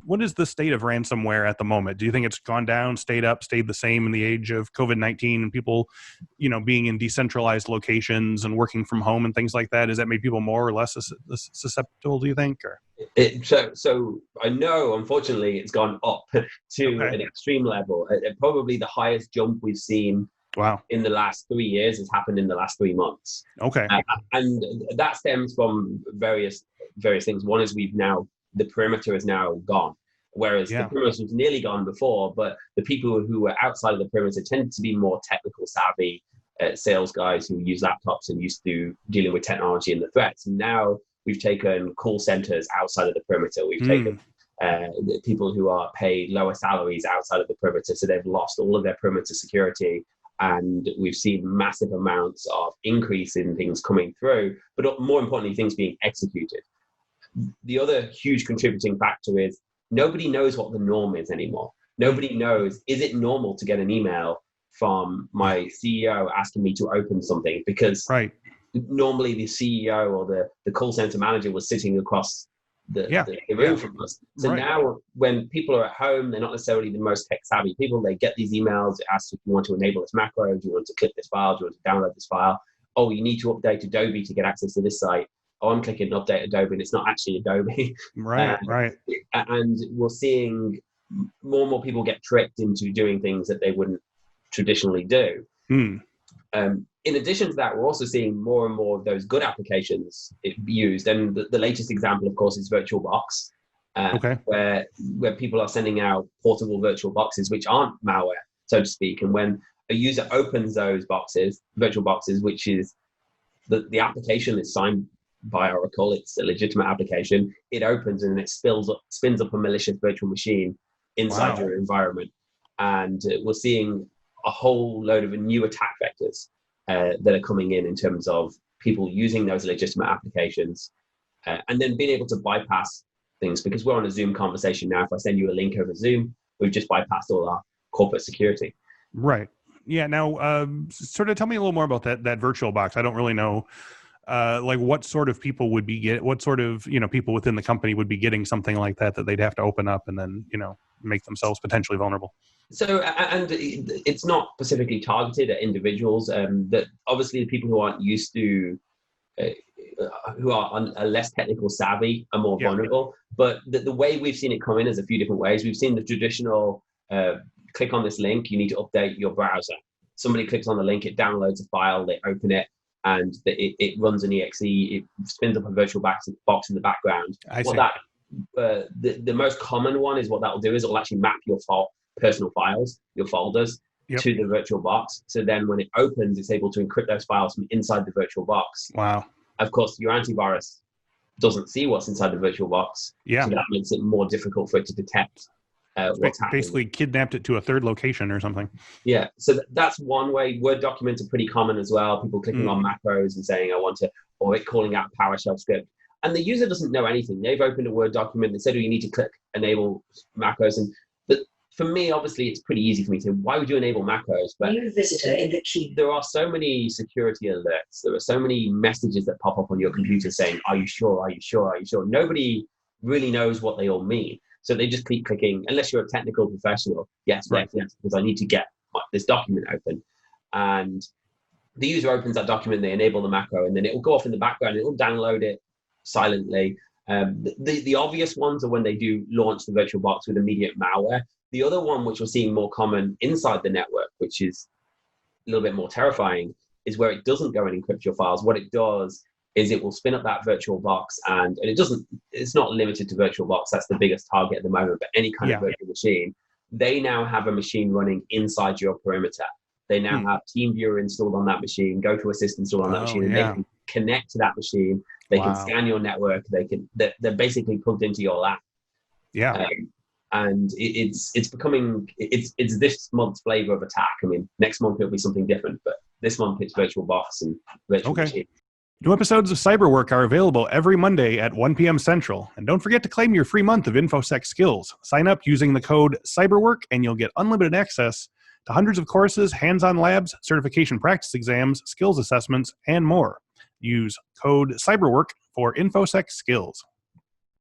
what is the state of ransomware at the moment? Do you think it's gone down, stayed up, stayed the same in the age of COVID-19 and people, being in decentralized locations and working from home and things like that? Has that made people more or less susceptible, do you think? Or So I know, unfortunately, it's gone up to an extreme level. Probably the highest jump we've seen in the last 3 years has happened in the last 3 months. Okay. And that stems from various things. One is the perimeter is now gone, whereas the perimeter was nearly gone before, but the people who were outside of the perimeter tended to be more technical savvy sales guys who use laptops and used to dealing with technology and the threats. And now we've taken call centers outside of the perimeter. We've taken the people who are paid lower salaries outside of the perimeter, so they've lost all of their perimeter security. And we've seen massive amounts of increase in things coming through, but more importantly, things being executed. The other huge contributing factor is nobody knows what the norm is anymore. Nobody knows, is it normal to get an email from my CEO asking me to open something? Because normally the CEO or the call center manager was sitting across the room from us. So now when people are at home, they're not necessarily the most tech savvy people. They get these emails, ask if you want to enable this macro, do you want to click this file, do you want to download this file? Oh, you need to update Adobe to get access to this site. Oh, I'm clicking update Adobe and it's not actually Adobe. Right. And we're seeing more and more people get tricked into doing things that they wouldn't traditionally do. In addition to that, we're also seeing more and more of those good applications used. And the latest example, of course, is VirtualBox, where people are sending out portable virtual boxes, which aren't malware, so to speak. And when a user opens those boxes, virtual boxes, which is the application is signed by Oracle, it's a legitimate application, it opens and it spins up a malicious virtual machine inside your environment. And we're seeing a whole load of new attack vectors that are coming in terms of people using those legitimate applications and then being able to bypass things, because we're on a Zoom conversation now. If I send you a link over Zoom, we've just bypassed all our corporate security. Right. Yeah. Now, sort of tell me a little more about that virtual box. I don't really know, like what sort of people would what sort of, people within the company would be getting something like that they'd have to open up and then, make themselves potentially vulnerable. So, and it's not specifically targeted at individuals. That obviously the people who aren't used to, who are less technical savvy are more vulnerable. But the way we've seen it come in is a few different ways. We've seen the traditional click on this link, you need to update your browser. Somebody clicks on the link, it downloads a file, they open it, and it runs an exe, it spins up a virtual box in the background. The most common one is what that will do is it will actually map your personal files, your folders, to the virtual box. So then when it opens, it's able to encrypt those files from inside the virtual box. Wow. Of course, your antivirus doesn't see what's inside the virtual box. So that makes it more difficult for it to detect what's happening. Basically kidnapped it to a third location or something. Yeah, so that's one way. Word documents are pretty common as well. People clicking on macros and saying, I want to, or it calling out PowerShell script. And the user doesn't know anything. They've opened a Word document. They said, oh, you need to click enable macros. But for me, obviously, it's pretty easy for me to say, why would you enable macros? But new visitor in the queue. There are so many security alerts. There are so many messages that pop up on your computer saying, are you sure? Are you sure? Are you sure? Nobody really knows what they all mean. So they just keep clicking, unless you're a technical professional. Yes, because I need to get this document open. And the user opens that document, they enable the macro, and then it will go off in the background. It will download it silently. The obvious ones are when they do launch the virtual box with immediate malware. The other one, which we're seeing more common inside the network, which is a little bit more terrifying, is where it doesn't go and encrypt your files. What it does is it will spin up that virtual box, and it's not limited to virtual box. That's the biggest target at the moment, but any kind of virtual machine, they now have a machine running inside your perimeter. They now have TeamViewer installed on that machine, GoToAssist installed on that machine, and they can connect to that machine. They can scan your network. They're basically plugged into your lab. And it's becoming this month's flavor of attack. I mean, next month it'll be something different, but this month it's virtual box and virtual machine. New episodes of Cyberwork are available every Monday at 1 p.m. Central. And don't forget to claim your free month of Infosec skills. Sign up using the code CYBERWORK and you'll get unlimited access to hundreds of courses, hands-on labs, certification practice exams, skills assessments, and more. Use code CYBERWORK for Infosec skills.